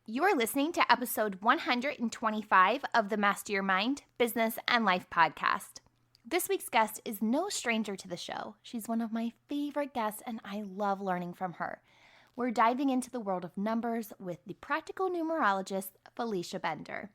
You are listening to episode 125 of the Master Your Mind, Business, and Life podcast. This week's guest is no stranger to the show. She's one of my favorite guests, and I love learning from her. We're diving into the world of numbers with the practical numerologist, Felicia Bender.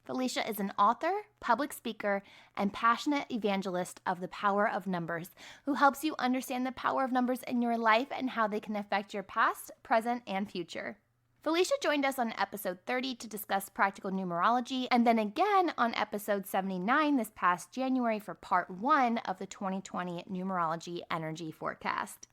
Felicia is an author, public speaker, and passionate evangelist of the power of numbers, who helps you understand the power of numbers in your life and how they can affect your past, present, and future. Felicia joined us on episode 30 to discuss practical numerology, and then again on episode 79 this past January for part 1 of the 2020 Numerology Energy Forecast.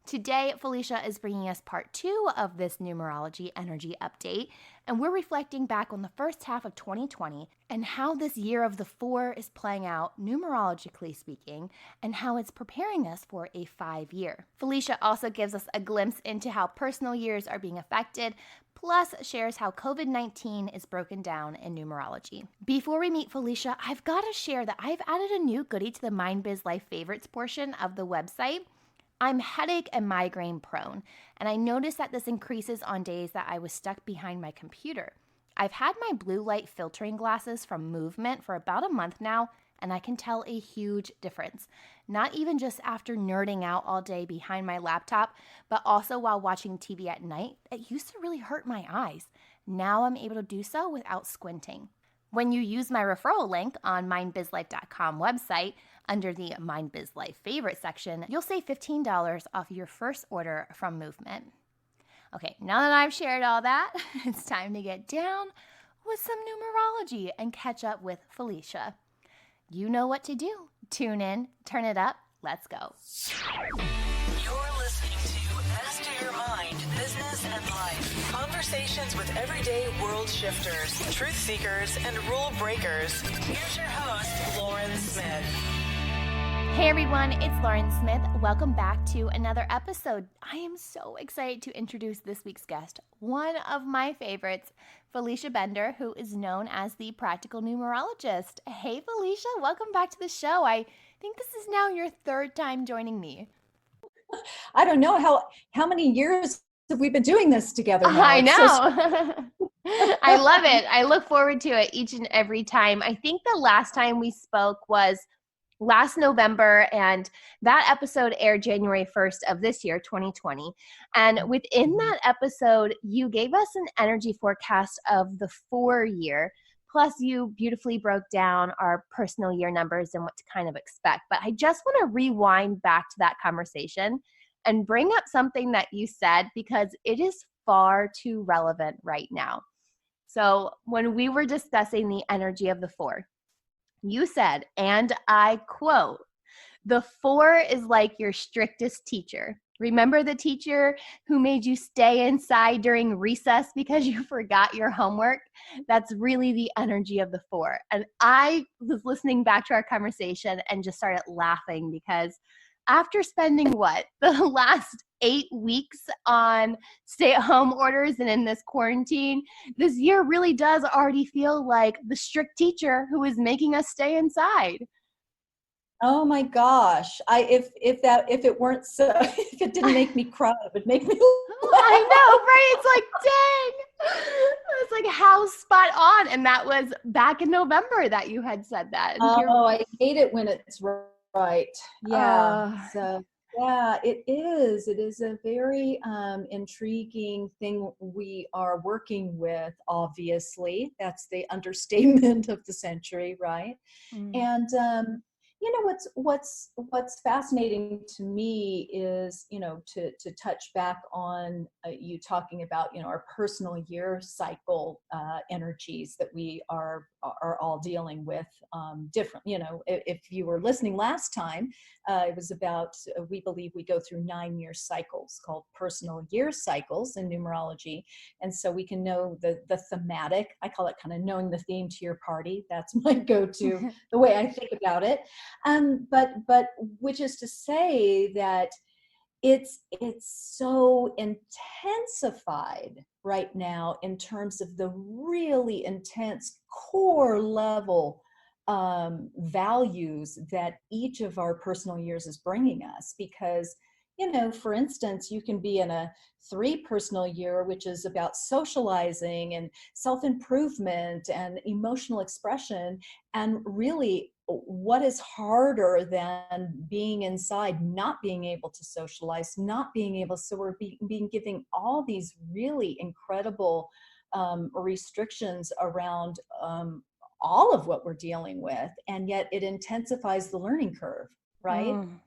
Today, Felicia is bringing us part 2 of this numerology energy update, and we're reflecting back on the first half of 2020 and how this year of the 4 is playing out, numerologically speaking, and how it's preparing us for a 5-year. Felicia also gives us a glimpse into how personal years are being affected, plus shares how COVID-19 is broken down in numerology. Before we meet Felicia, I've got to share that I've added a new goodie to the Mind Biz Life favorites portion of the website. I'm headache and migraine prone, and I noticed that this increases on days that I was stuck behind my computer. I've had my blue light filtering glasses from Movement for about a month now, and I can tell a huge difference. Not even just after nerding out all day behind my laptop, but also while watching TV at night. It used to really hurt my eyes. Now I'm able to do so without squinting. When you use my referral link on mindbizlife.com website, under the Mind Biz Life favorite section, you'll save $15 off your first order from Movement. Okay, now that I've shared all that, it's time to get down with some numerology and catch up with Felicia. You know what to do. Tune in, turn it up, let's go. You're listening to Master Your Mind, Business and Life. Conversations with everyday world shifters, truth seekers, and rule breakers. Here's your host, Lauren Smith. Hey everyone, it's Lauren Smith. Welcome back to another episode. I am so excited to introduce this week's guest, one of my favorites, Felicia Bender, who is known as the Practical Numerologist. Hey Felicia, welcome back to the show. I think this is now your third time joining me. I don't know how many years have we been doing this together now? I know. I love it. I look forward to it each and every time. I think the last time we spoke was last November, and that episode aired January 1st of this year, 2020. And within that episode, you gave us an energy forecast of the 4-year, plus you beautifully broke down our personal year numbers and what to kind of expect. But I just want to rewind back to that conversation and bring up something that you said, because it is far too relevant right now. So when we were discussing the energy of the 4, you said, and I quote, "The 4 is like your strictest teacher. Remember the teacher who made you stay inside during recess because you forgot your homework? That's really the energy of the 4. And I was listening back to our conversation and just started laughing, because after spending the last 8 weeks on stay-at-home orders and in this quarantine, this year really does already feel like the strict teacher who is making us stay inside. Oh my gosh! If it weren't so, if it didn't make me cry, it would make me laugh. I know, right? It's like, dang. It's like how spot on. And that was back in November that you had said that. I hate it when it's right. Yeah. So yeah, it is. It is a very intriguing thing we are working with. Obviously, that's the understatement of the century, right? And what's fascinating to me is, to touch back on you talking about, our personal year cycle energies that we are all dealing with different. If you were listening last time, it was about, we believe we go through 9-year cycles called personal year cycles in numerology. And so we can know the thematic. I call it kind of knowing the theme to your party. That's my go-to, the way I think about it. But which is to say that it's so intensified right now in terms of the really intense core level values that each of our personal years is bringing us, because For instance, you can be in a 3 personal year, which is about socializing and self-improvement and emotional expression. And really, what is harder than being inside, not being able to socialize, not being able, so we're being giving all these really incredible restrictions around all of what we're dealing with. And yet it intensifies the learning curve, right? Mm.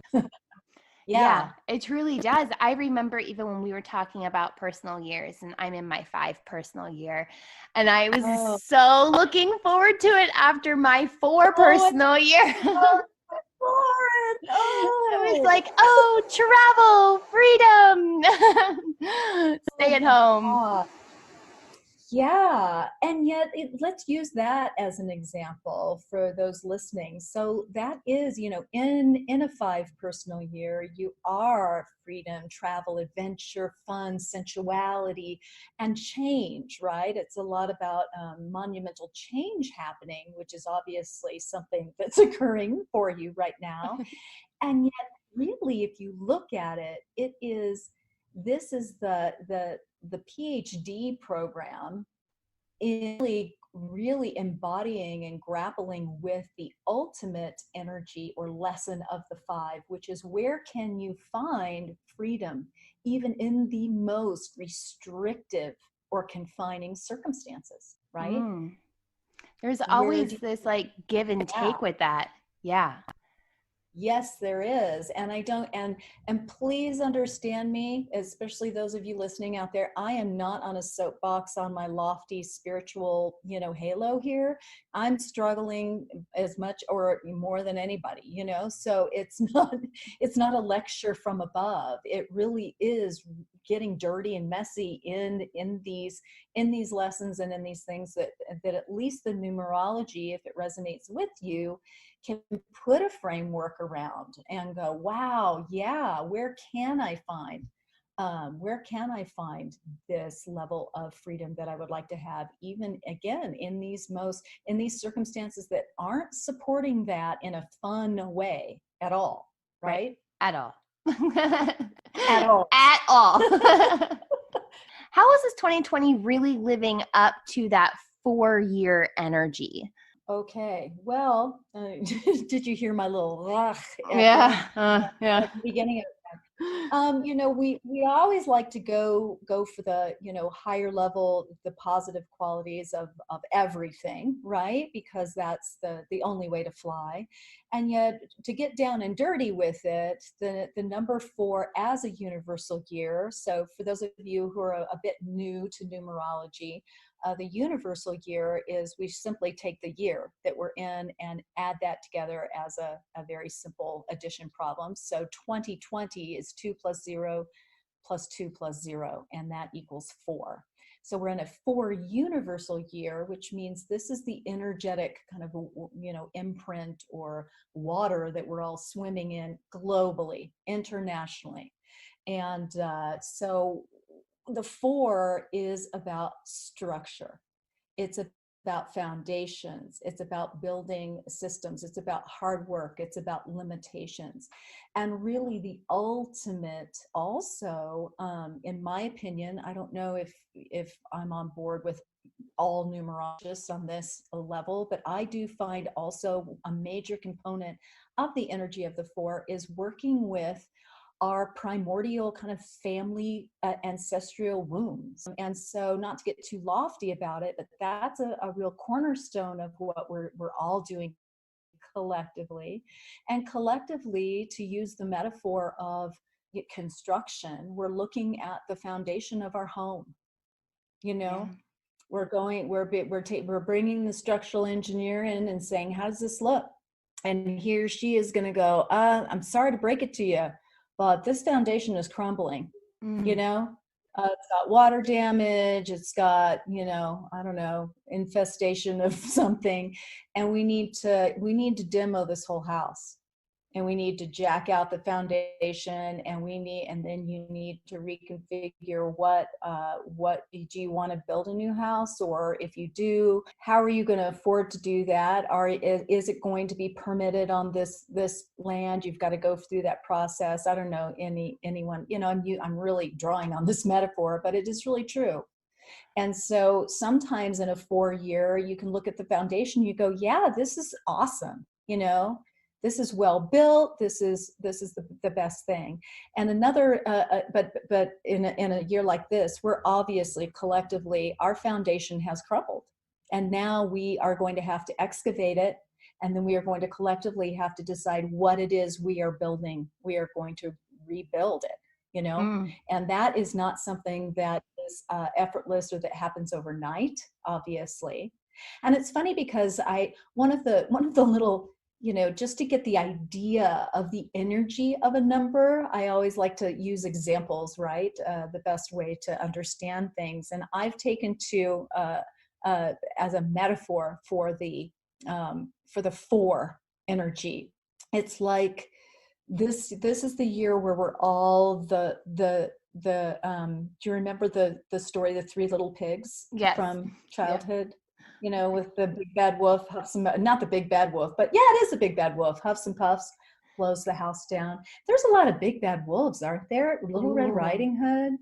Yeah, Yeah. it truly does. I remember even when we were talking about personal years, and I'm in my 5 personal year, and I was Oh, so looking forward to it after my 4 oh, it's personal year. so hard. I was Oh. like, oh, travel, freedom, Oh stay at my home. God. Yeah, and yet let's use that as an example for those listening. So that is, in a 5 personal year, you are freedom, travel, adventure, fun, sensuality, and change, right? It's a lot about monumental change happening, which is obviously something that's occurring for you right now. And yet, really, if you look at it, this is the PhD program in really embodying and grappling with the ultimate energy or lesson of the 5, which is where can you find freedom even in the most restrictive or confining circumstances, right? Mm. There's Where always do this like give and yeah. take with that. Yeah. Yes, there is. And I don't, and please understand me, especially those of you listening out there. I am not on a soapbox on my lofty spiritual, halo here. I'm struggling as much or more than anybody, so it's not a lecture from above. It really is getting dirty and messy in these lessons and in these things that at least the numerology, if it resonates with you, can put a framework around and go, wow, yeah, where can I find this level of freedom that I would like to have, even again in these circumstances that aren't supporting that in a fun way at all, Right. right? At all. At all. At all. How is this 2020 really living up to that 4-year energy? Okay, well, did you hear my little echo Yeah. Yeah. at the beginning of we always like to go for the higher level, the positive qualities of everything, right? Because that's the only way to fly. And yet, to get down and dirty with it, the number 4 as a universal year. So for those of you who are a bit new to numerology, the universal year is we simply take the year that we're in and add that together as a very simple addition problem. So 2020 is 2 plus 0 plus 2 plus 0, and that equals 4. So we're in a 4 universal year, which means this is the energetic kind of, imprint or water that we're all swimming in globally, internationally. And so the 4 is about structure. It's about foundations. It's about building systems. It's about hard work. It's about limitations. And really the ultimate also, in my opinion, I don't know if I'm on board with all numerologists on this level, but I do find also a major component of the energy of the 4 is working with our primordial kind of family ancestral wounds. And so, not to get too lofty about it, but that's a real cornerstone of what we're all doing collectively. And collectively, to use the metaphor of construction, we're looking at the foundation of our home. Yeah. We're bringing the structural engineer in and saying, how does this look? And he or she is going to go, I'm sorry to break it to you, but this foundation is crumbling. Mm. It's got water damage, it's got I don't know, infestation of something, and we need to demo this whole house. and we need to jack out the foundation, and then you need to reconfigure what do you want to build a new house, or if you do, how are you going to afford to do that? Is it going to be permitted on this land? You've got to go through that process. I don't know anyone, I'm really drawing on this metaphor, but it is really true. And so sometimes in a 4-year, you can look at the foundation, you go, yeah, this is awesome. This is well built. This is the best thing. And another, but in a year like this, we're obviously collectively, our foundation has crumbled. And now we are going to have to excavate it. And then we are going to collectively have to decide what it is we are building. We are going to rebuild it, and that is not something that is effortless or that happens overnight, obviously. And it's funny because one of the little, just to get the idea of the energy of a number, I always like to use examples, right? The best way to understand things. And I've taken to as a metaphor for the 4 energy. It's like this is the year where we're all do you remember the story, The Three Little Pigs? Yes. From childhood? With the big bad wolf, not the big bad wolf, but yeah, it is a big bad wolf, huffs and puffs, blows the house down. There's a lot of big bad wolves, aren't there? Little Red Riding Hood.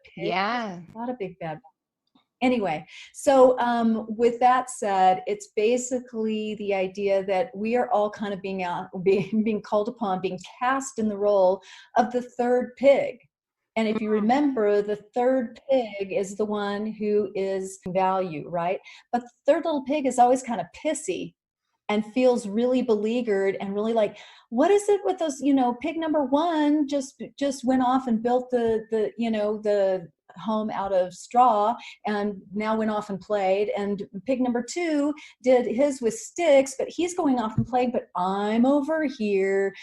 Pigs, yeah. a lot of big bad wolves. Anyway, so with that said, it's basically the idea that we are all kind of being called upon, being cast in the role of the third pig. And if you remember, the third pig is the one who is value, right? But the third little pig is always kind of pissy and feels really beleaguered and really like, what is it with those, pig number 1 just went off and built the home out of straw and now went off and played, and pig number 2 did his with sticks, but he's going off and playing, but I'm over here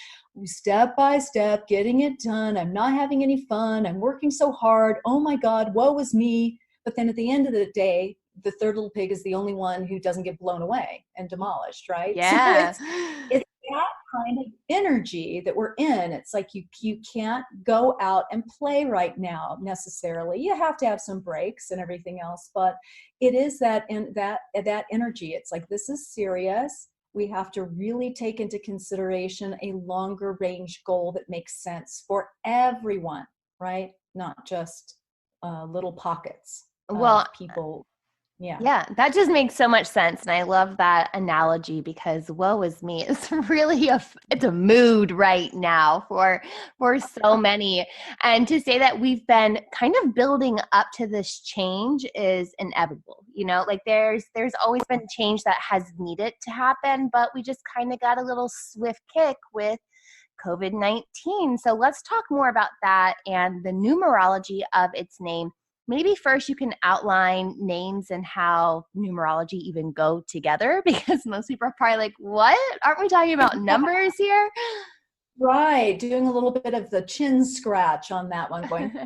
step by step getting it done. I'm not having any fun. I'm working so hard. Oh my God, woe is me. But then at the end of the day, the third little pig is the only one who doesn't get blown away and demolished, right? Yeah. So it's that kind of energy that we're in. It's like you can't go out and play right now necessarily. You have to have some breaks and everything else, but it is that energy. It's like, this is serious. We have to really take into consideration a longer range goal that makes sense for everyone, right? Not just little pockets of people. Yeah, that just makes so much sense. And I love that analogy because woe is me. It's really it's a mood right now for so many. And to say that we've been kind of building up to this change is inevitable. Like there's always been change that has needed to happen, but we just kind of got a little swift kick with COVID-19. So let's talk more about that and the numerology of its name. Maybe first you can outline names and how numerology even go together, because most people are probably like, what? Aren't we talking about numbers here? Right. Doing a little bit of the chin scratch on that one, going,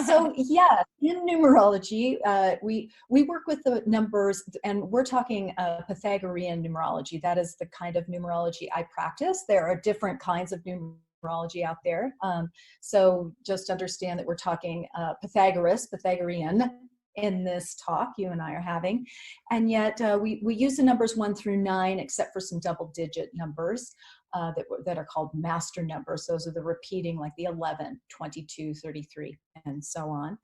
So yeah, in numerology, we work with the numbers, and we're talking Pythagorean numerology. That is the kind of numerology I practice. There are different kinds of numerology out there. So just understand that we're talking Pythagorean in this talk you and I are having. And yet we use the numbers 1 through 9, except for some double digit numbers that are called master numbers. Those are the repeating, like the 11, 22, 33, and so on.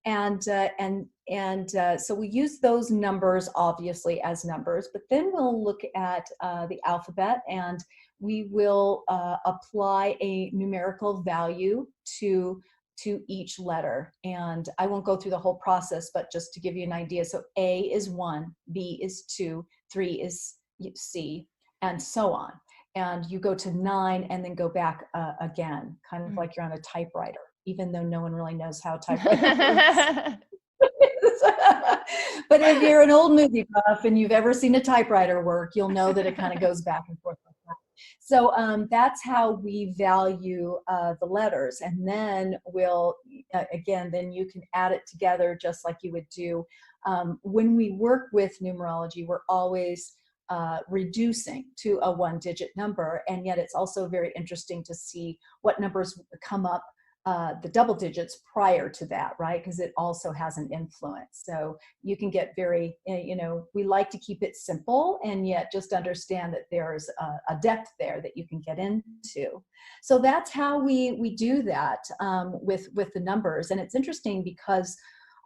And so we use those numbers obviously as numbers, but then we'll look at the alphabet, and we will apply a numerical value to each letter. And I won't go through the whole process, but just to give you an idea. So A is 1, B is 2, 3 is C, and so on. And you go to 9 and then go back again, kind of like you're on a typewriter, even though no one really knows how a typewriter works. But if you're an old movie buff and you've ever seen a typewriter work, you'll know that it kind of goes back and forth like that. So that's how we value the letters. And then then you can add it together just like you would do. When we work with numerology, we're always reducing to a 1-digit number. And yet it's also very interesting to see what numbers come up, the double digits prior to that, right? Because it also has an influence. So you can get very, we like to keep it simple, and yet just understand that there's a depth there that you can get into. So that's how we do that with the numbers. And it's interesting because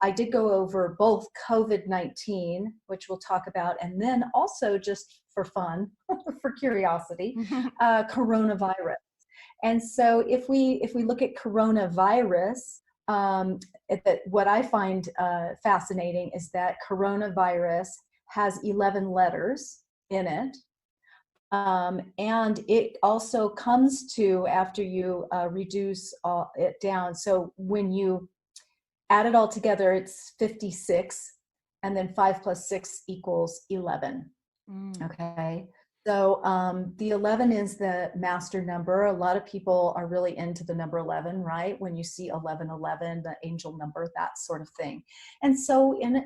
I did go over both COVID-19, which we'll talk about, and then also just for fun, for curiosity, coronavirus. And so if we look at coronavirus, what I find fascinating is that coronavirus has 11 letters in it. And it also comes to, after you reduce it down, so when you add it all together, it's 56, and then 5 plus 6 equals 11. Okay. So the 11 is the master number. A lot of people are really into the number 11, right? When you see 1111, the angel number, that sort of thing. And so in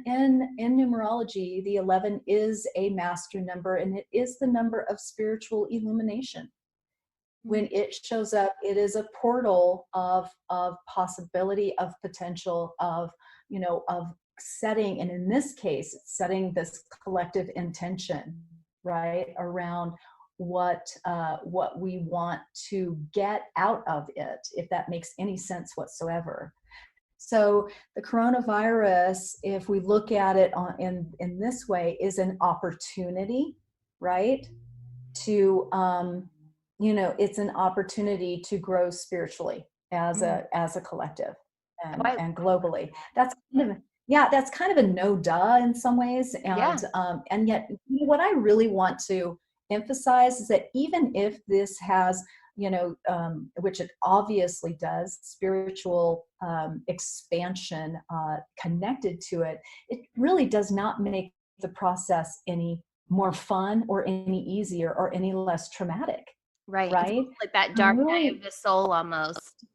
numerology, the 11 is a master number, and it is the number of spiritual illumination. When it shows up, it is a portal of possibility, of potential, of setting, and in this case, setting this collective intention, right, around what we want to get out of it, if that makes any sense whatsoever. So the coronavirus, if we look at it in this way, is an opportunity, right, to it's an opportunity to grow spiritually as a collective and globally. That's kind of a no duh in some ways. And yet what I really want to emphasize is that even if this has, which it obviously does, spiritual expansion connected to it, it really does not make the process any more fun or any easier or any less traumatic. Right. Right. It's like that dark night of the soul almost.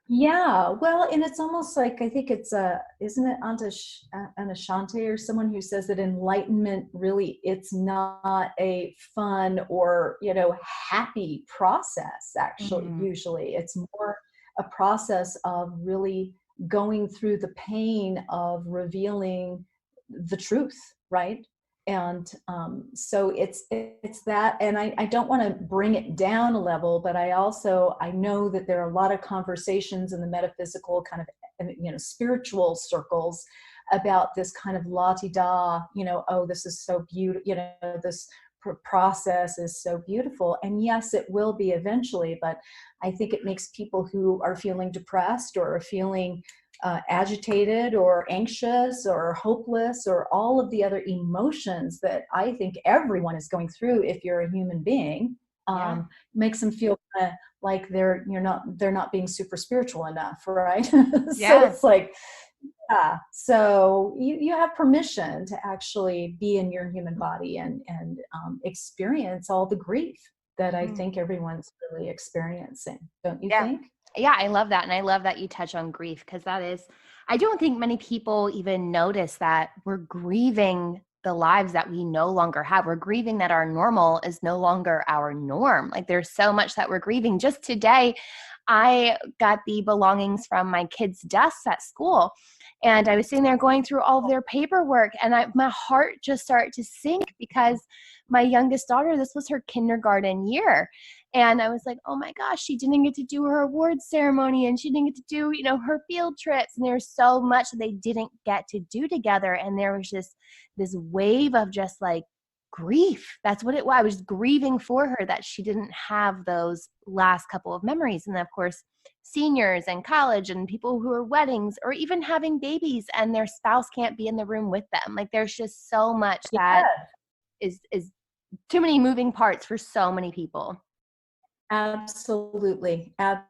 Yeah. Well, and it's almost like, I think it's isn't it Anashante or someone who says that enlightenment really, it's not a fun or, happy process, actually. Usually it's more a process of really going through the pain of revealing the truth, right? And so it's that, and I don't want to bring it down a level, but I know that there are a lot of conversations in the metaphysical kind of, spiritual circles about this kind of la-ti-da, oh, this is so beautiful, this process is so beautiful. And yes, it will be eventually, but I think it makes people who are feeling depressed or are feeling agitated or anxious or hopeless or all of the other emotions that I think everyone is going through if you're a human being, makes them feel kind of like they're not being super spiritual enough, right? So it's like, so you have permission to actually be in your human body and experience all the grief that I think everyone's really experiencing, don't you think? Yeah, I love that. And I love that you touch on grief, because I don't think many people even notice that we're grieving the lives that we no longer have. We're grieving that our normal is no longer our norm. Like, there's so much that we're grieving. Just today, I got the belongings from my kids' desks at school, and I was sitting there going through all of their paperwork, and my heart just started to sink because my youngest daughter, this was her kindergarten year. And I was like, oh my gosh, she didn't get to do her awards ceremony, and she didn't get to do, her field trips. And there's so much that they didn't get to do together. And there was just this wave of just like grief. That's what it was. I was grieving for her that she didn't have those last couple of memories. And then, of course, seniors and college and people who are weddings or even having babies and their spouse can't be in the room with them. Like, there's just so much that is too many moving parts for so many people. Absolutely. And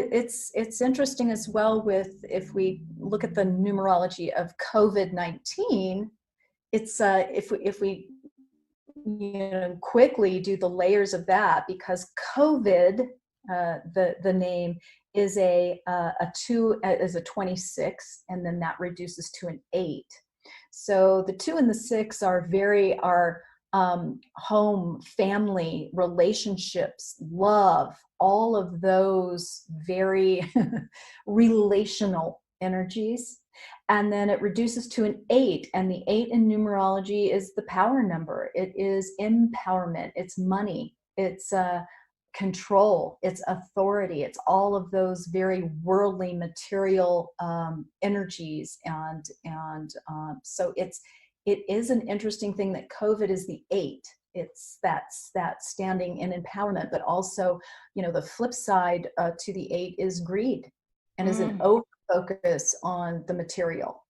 it's interesting as well if we look at the numerology of COVID-19, it's if we quickly do the layers of that, because COVID, the name is a 2 is a 26, and then that reduces to an 8. So the 2 and the 6 are home, family, relationships, love, all of those very relational energies. And then it reduces to an 8. And the 8 in numerology is the power number. It is empowerment. It's money. It's control. It's authority. It's all of those very worldly, material energies. So it is an interesting thing that COVID is the 8. It's that standing in empowerment, but also, the flip side to the 8 is greed, and is an over focus on the material,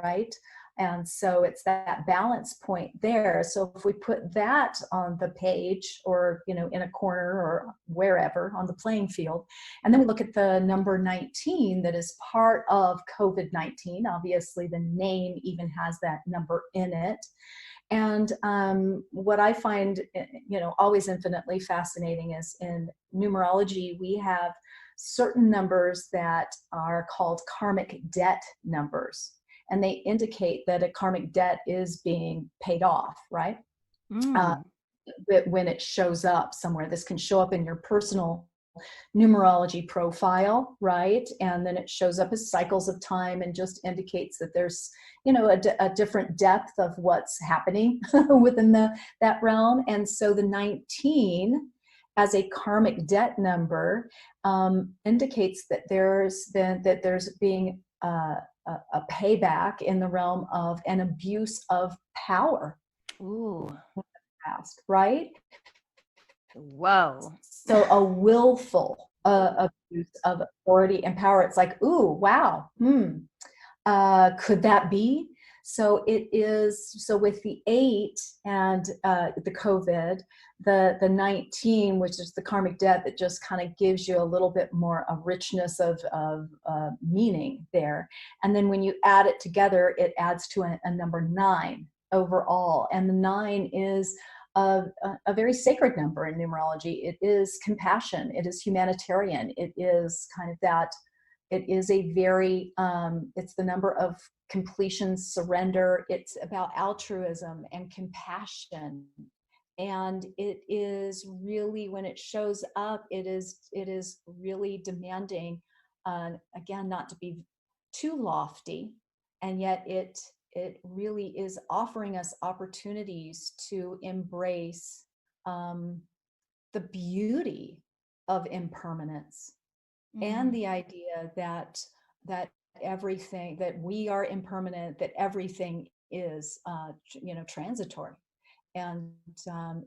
right? And so it's that balance point there. So if we put that on the page, or, in a corner or wherever on the playing field, and then we look at the number 19 that is part of COVID-19, obviously the name even has that number in it. And what I find, always infinitely fascinating is in numerology, we have certain numbers that are called karmic debt numbers. And they indicate that a karmic debt is being paid off, right? When it shows up somewhere. This can show up in your personal numerology profile, right? And then it shows up as cycles of time and just indicates that there's, a different depth of what's happening within that realm. And so the 19 as a karmic debt number indicates that there's being a payback in the realm of an abuse of power. Ooh. Past, right? Whoa. So a willful abuse of authority and power. It's like, ooh, wow. Could that be? So it is. So with the 8 and the COVID, the 19, which is the karmic debt, that just kind of gives you a little bit more a richness of meaning there. And then when you add it together, it adds to a number 9 overall. And the 9 is a very sacred number in numerology. It is compassion. It is humanitarian. It is kind of that. It is a very, it's the number of completion, surrender. It's about altruism and compassion. And it is really, when it shows up, it is really demanding, again, not to be too lofty. And yet it really is offering us opportunities to embrace the beauty of impermanence. And the idea that everything, that we are impermanent, that everything is transitory. And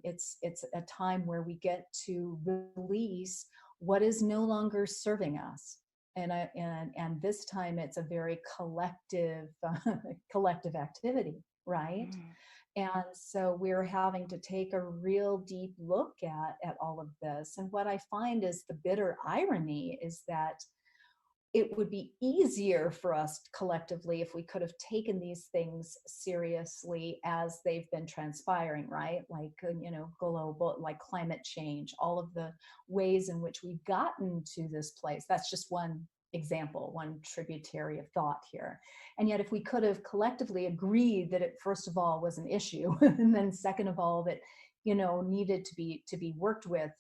it's a time where we get to release what is no longer serving us. And this time it's a very collective activity, right? And so we're having to take a real deep look at all of this. And what I find is the bitter irony is that it would be easier for us collectively if we could have taken these things seriously as they've been transpiring, right? Like, global, like climate change, all of the ways in which we've gotten to this place. That's just one example, one tributary of thought here. And yet if we could have collectively agreed that it, first of all, was an issue, and then second of all, that, needed to be worked with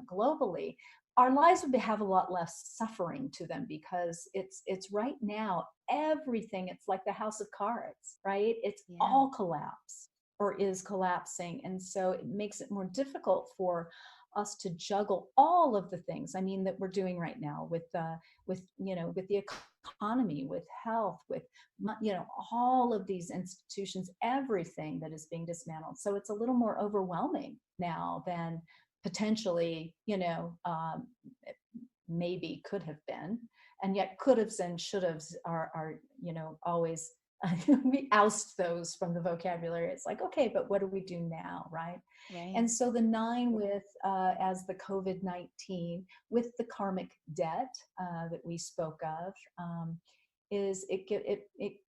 globally, our lives would have a lot less suffering to them, because it's right now, everything, it's like the house of cards, right? It's all collapse or is collapsing. And so it makes it more difficult for us to juggle all of the things, I mean, that we're doing right now with the economy, with health, with, all of these institutions, everything that is being dismantled. So it's a little more overwhelming now than potentially, maybe could have been. And yet could haves and should haves are always, we oust those from the vocabulary. It's like, okay, but what do we do now, right? And so the 9 with as the COVID-19 with the karmic debt that we spoke of, is it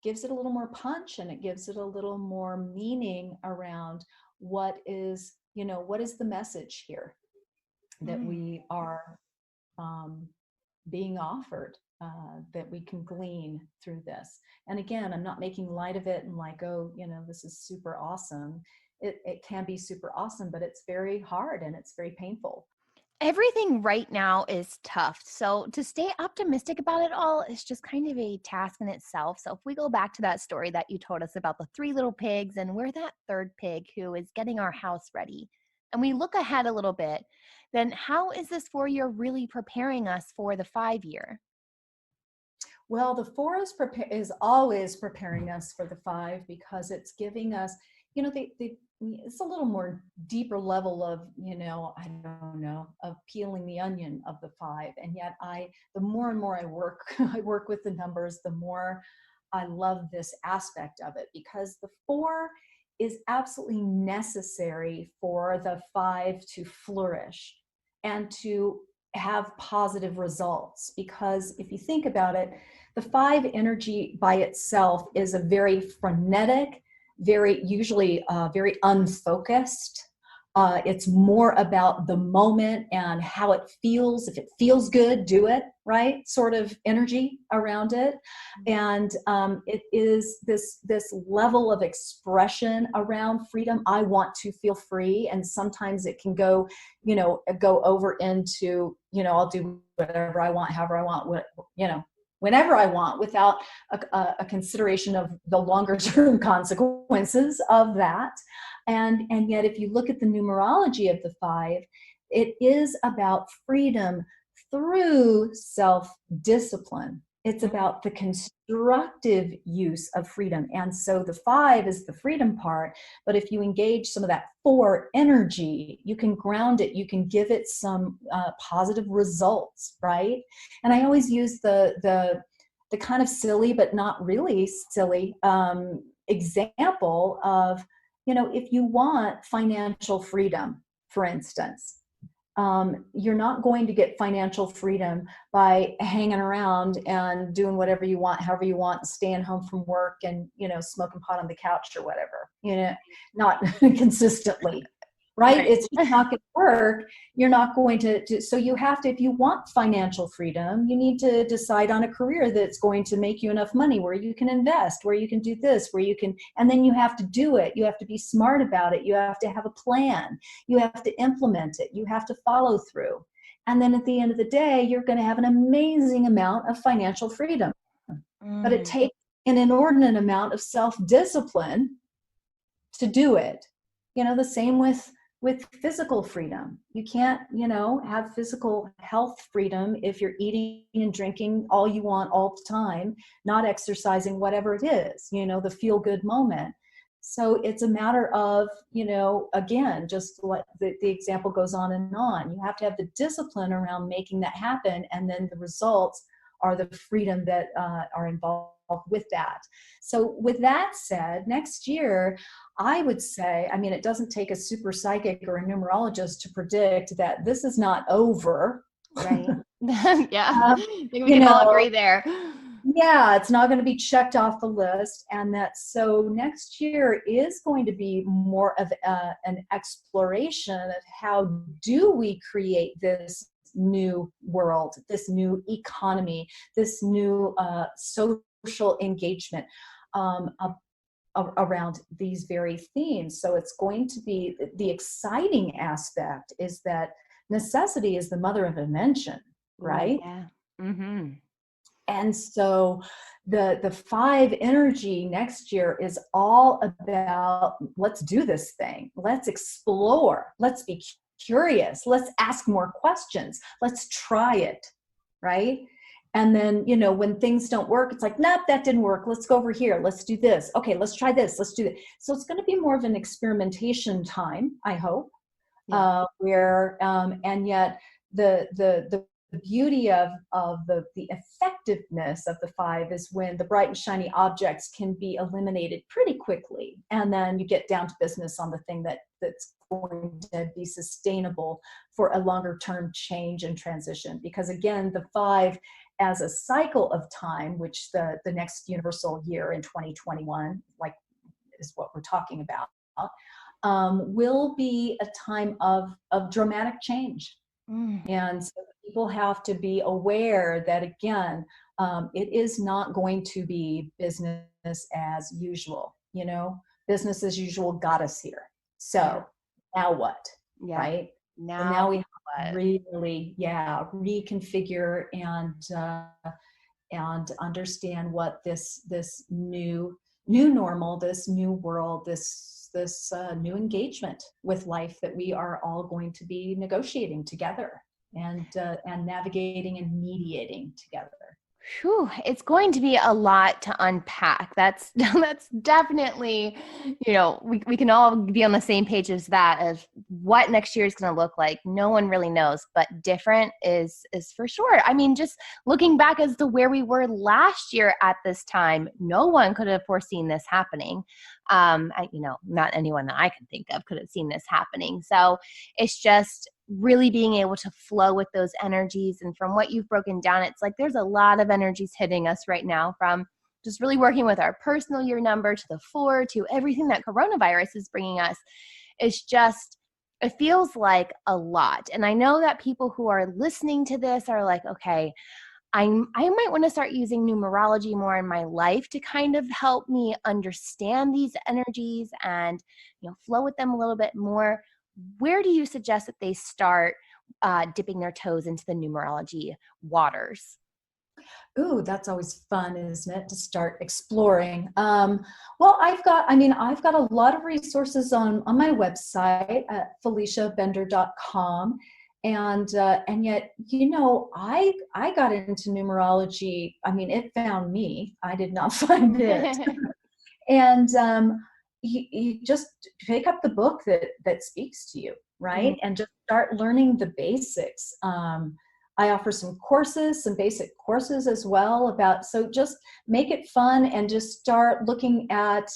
gives it a little more punch, and it gives it a little more meaning around what is the message here that we are being offered. that we can glean through this. And again, I'm not making light of it and like, oh, this is super awesome. It can be super awesome, but it's very hard and it's very painful. Everything right now is tough. So to stay optimistic about it all is just kind of a task in itself. So if we go back to that story that you told us about the three little pigs, and we're that third pig who is getting our house ready, and we look ahead a little bit, then how is this 4 year really preparing us for the 5 year? Well, the four is always preparing us for the five because it's giving us, it's a little more deeper level of, I don't know, of peeling the onion of the five. And yet the more and more I work, I work with the numbers, the more I love this aspect of it, because the four is absolutely necessary for the five to flourish and to have positive results. Because if you think about it, the five energy by itself is a very frenetic, usually very unfocused. It's more about the moment and how it feels. If it feels good, do it, right? Sort of energy around it. And it is this level of expression around freedom. I want to feel free. And sometimes it can go over into, I'll do whatever I want, however I want, whenever I want, without a consideration of the longer term consequences of that. And yet, if you look at the numerology of the five, it is about freedom through self-discipline. It's about the constructive use of freedom. And so the five is the freedom part, but if you engage some of that four energy, you can ground it, you can give it some positive results, right? And I always use the kind of silly, but not really silly example of, if you want financial freedom, for instance, you're not going to get financial freedom by hanging around and doing whatever you want, however you want, staying home from work and, smoking pot on the couch or whatever, not consistently, right? It's just not going to work. You're not going to, so you have to, if you want financial freedom, you need to decide on a career that's going to make you enough money, where you can invest, where you can do this, where you can, and then you have to do it. You have to be smart about it. You have to have a plan. You have to implement it. You have to follow through. And then at the end of the day, you're going to have an amazing amount of financial freedom. But it takes an inordinate amount of self-discipline to do it. The same with physical freedom. You can't, have physical health freedom if you're eating and drinking all you want all the time, not exercising, whatever it is, the feel good moment. So it's a matter of, again, just like the example goes on and on. You have to have the discipline around making that happen. And then the results are the freedom that are involved with that. So with that said, next year, I would say, it doesn't take a super psychic or a numerologist to predict that this is not over. Right. Yeah. I think we can all agree there. Yeah, it's not going to be checked off the list. And that so next year is going to be more of an exploration of how do we create this new world, this new economy, this new social engagement around these very themes. So it's going to be, the exciting aspect is that necessity is the mother of invention, right? Yeah. Mm-hmm. And so the five energy next year is all about, let's do this thing. Let's explore. Let's be curious. Let's ask more questions. Let's try it, right? And then, when things don't work, it's like, nope, that didn't work. Let's go over here. Let's do this. Okay, let's try this. Let's do that. So it's going to be more of an experimentation time, I hope, where, and yet the beauty of the effectiveness of the five is when the bright and shiny objects can be eliminated pretty quickly. And then you get down to business on the thing that's going to be sustainable for a longer term change and transition. Because again, the five as a cycle of time, which the next universal year in 2021, like is what we're talking about, will be a time of dramatic change. And so people have to be aware that, again, it is not going to be business as usual. Business as usual got us here. So now what? Yeah. Right? So Now now we have what? to really, reconfigure and understand what this new normal, this new world, this new engagement with life that we are all going to be negotiating together and navigating and mediating together. Whew, it's going to be a lot to unpack. That's that's definitely, we can all be on the same page as that, as what next year is going to look like. No one really knows, but different is for sure. I mean, just looking back as to where we were last year at this time, no one could have foreseen this happening. Not anyone that I can think of could have seen this happening. So it's just really being able to flow with those energies. And from what you've broken down, it's like there's a lot of energies hitting us right now, from just really working with our personal year number to the 4 to everything that coronavirus is bringing us. It's just, it feels like a lot. And I know that people who are listening to this are like, okay, I might want to start using numerology more in my life to kind of help me understand these energies and, flow with them a little bit more. Where do you suggest that they start dipping their toes into the numerology waters? Ooh, that's always fun, isn't it, to start exploring? Well, I've got a lot of resources on my website at FeliciaBender.com. And yet, I got into numerology. I mean, it found me. I did not find it. And you just pick up the book that speaks to you, right? And just start learning the basics. I offer some basic courses as well so just make it fun and just start looking at,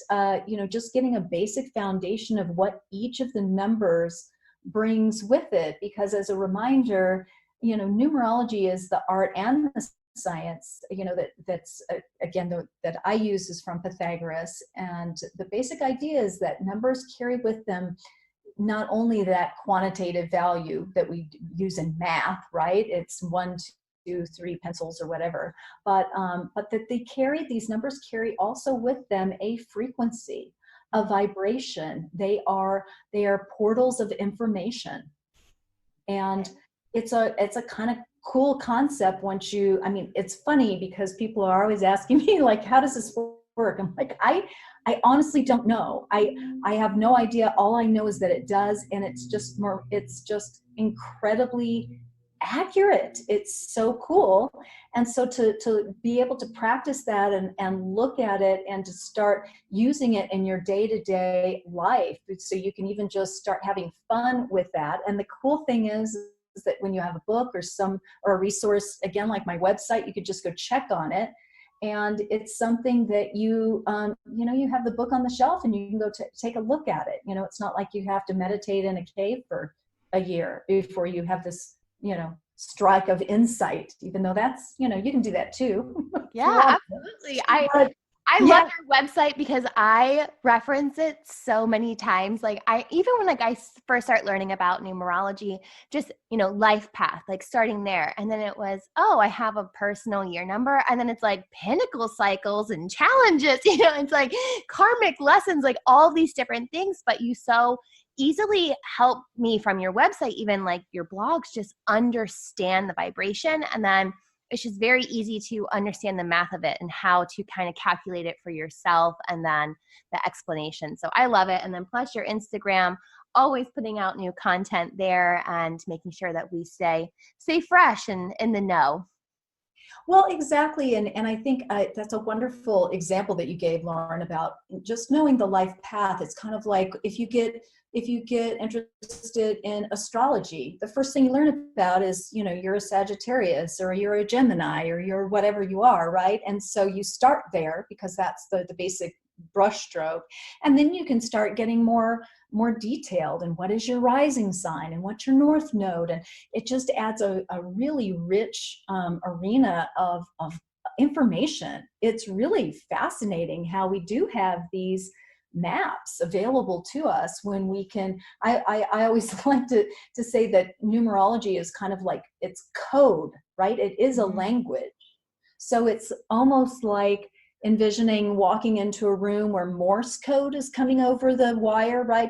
just getting a basic foundation of what each of the numbers brings with it. Because as a reminder, numerology is the art and the science, that's again, that I use is from Pythagoras. And the basic idea is that numbers carry with them not only that quantitative value that we use in math, right? It's 1, 2, 3 pencils or whatever, but that these numbers carry also with them a frequency, a vibration. They are portals of information. And it's a kind of cool concept it's funny because people are always asking me, like, how does this work? I'm like, I honestly don't know. I have no idea. All I know is that it does. And it's just incredibly accurate. It's so cool. And so to be able to practice that and look at it and to start using it in your day-to-day life, so you can even just start having fun with that. And the cool thing is that when you have a book or a resource, again, like my website, you could just go check on it. And it's something that you have the book on the shelf and you can go take a look at it. It's not like you have to meditate in a cave for a year before you have this, strike of insight, even though that's, you can do that too. Yeah, absolutely. I love your website because I reference it so many times. Like even when I first start learning about numerology, just, life path, like starting there. And then it was, I have a personal year number. And then it's like pinnacle cycles and challenges, it's like karmic lessons, like all these different things. But you so easily help me from your website, even like your blogs, just understand the vibration. And then it's just very easy to understand the math of it and how to kind of calculate it for yourself, and then the explanation. So I love it. And then plus your Instagram, always putting out new content there and making sure that we stay fresh and in the know. Well, exactly. And I think that's a wonderful example that you gave, Lauren, about just knowing the life path. It's kind of like if you get interested in astrology, the first thing you learn about is, you're a Sagittarius or you're a Gemini or you're whatever you are, right? And so you start there because that's the basic brushstroke. And then you can start getting more detailed, and what is your rising sign and what's your north node. And it just adds a really rich arena of information. It's really fascinating how we do have these maps available to us when we can. I always like to say that numerology is kind of like it's code, right? It is a language. So it's almost like envisioning walking into a room where Morse code is coming over the wire, right?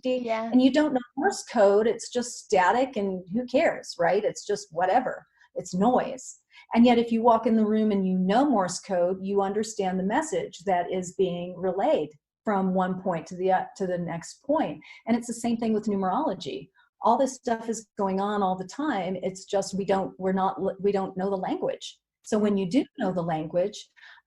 Yeah. And you don't know Morse code. It's just static, and who cares, right? It's just whatever. It's noise. And yet if you walk in the room and you know Morse code, you understand the message that is being relayed from one point to the next point. And it's the same thing with numerology. All this stuff is going on all the time. It's just we don't know the language. So when you do know the language,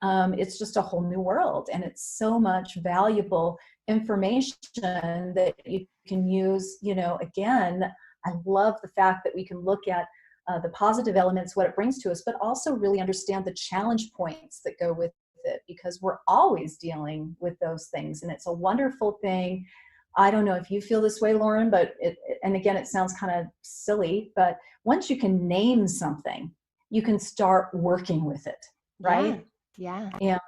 it's just a whole new world, and it's so much valuable information that you can use. Again, I love the fact that we can look at the positive elements, what it brings to us, but also really understand the challenge points that go with it, because we're always dealing with those things, and it's a wonderful thing. I don't know if you feel this way, Lauren, but and again, it sounds kind of silly, but once you can name something, you can start working with it, right? Yeah. And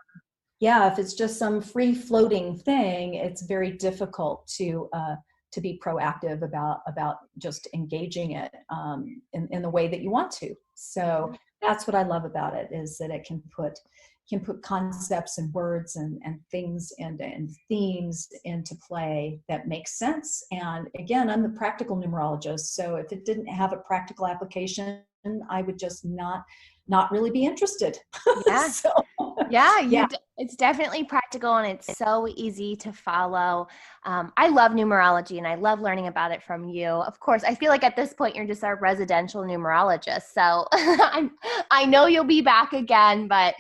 yeah, if it's just some free floating thing, it's very difficult to be proactive about just engaging it in the way that you want to. So that's what I love about it, is that it can put concepts and words and things and themes into play that make sense. And again, I'm the practical numerologist, so if it didn't have a practical application, I would just not really be interested. Yeah. So, Yeah, it's definitely practical, and it's so easy to follow. I love numerology, and I love learning about it from you. Of course, I feel like at this point you're just our residential numerologist. So I know you'll be back again. But,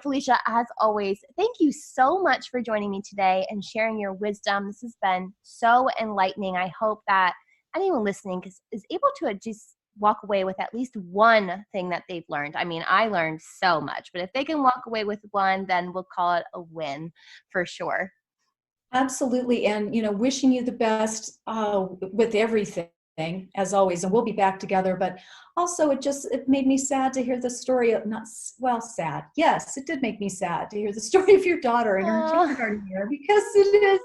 Felicia, as always, thank you so much for joining me today and sharing your wisdom. This has been so enlightening. I hope that anyone listening is able to just walk away with at least one thing that they've learned. I mean, I learned so much, but if they can walk away with one, then we'll call it a win for sure. absolutely. And, wishing you the best with everything, as always. And we'll be back together. But also, it made me sad to hear the story of sad. Yes, it did make me sad to hear the story of your daughter in her kindergarten year, because it just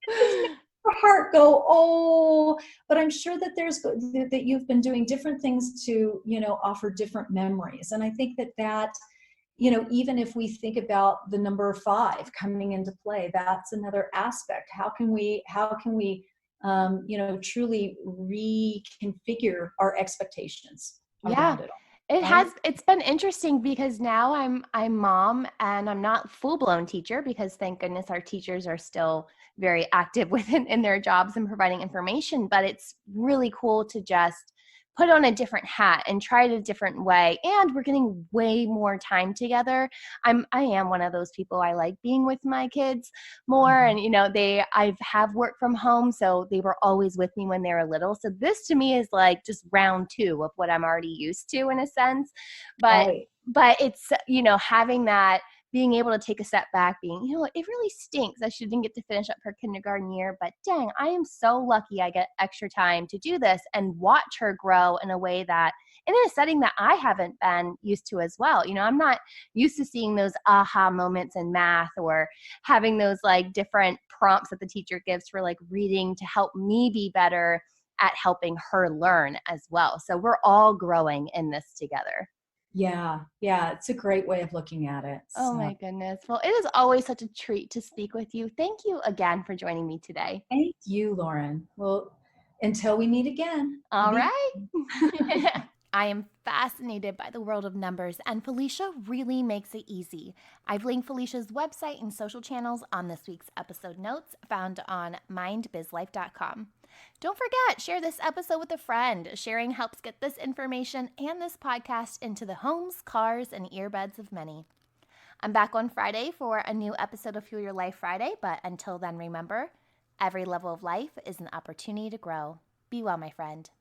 makes your heart go, oh. But I'm sure that that you've been doing different things to, offer different memories. And I think that even if we think about the number 5 coming into play, that's another aspect. How can we truly reconfigure our expectations around it all, right? It's been interesting, because now I'm mom, and I'm not full-blown teacher, because thank goodness our teachers are still very active in their jobs and providing information. But it's really cool to just put on a different hat and try it a different way. And we're getting way more time together. I am one of those people. I like being with my kids more. And, I have worked from home, so they were always with me when they were little. So this to me is like just round 2 of what I'm already used to, in a sense. But, Right. but it's, having that, being able to take a step back, being, it really stinks that she didn't get to finish up her kindergarten year, but dang, I am so lucky I get extra time to do this and watch her grow in a way that, in a setting that I haven't been used to as well. I'm not used to seeing those aha moments in math, or having those like different prompts that the teacher gives for like reading to help me be better at helping her learn as well. So we're all growing in this together. Yeah. It's a great way of looking at it. Oh So, my goodness. Well, it is always such a treat to speak with you. Thank you again for joining me today. thank you, Lauren. Well, until we meet again. All Be- right. I am fascinated by the world of numbers, and Felicia really makes it easy. I've linked Felicia's website and social channels on this week's episode notes, found on mindbizlife.com. Don't forget, share this episode with a friend. Sharing helps get this information and this podcast into the homes, cars, and earbuds of many. I'm back on Friday for a new episode of Fuel Your Life Friday, but until then, remember, every level of life is an opportunity to grow. Be well, my friend.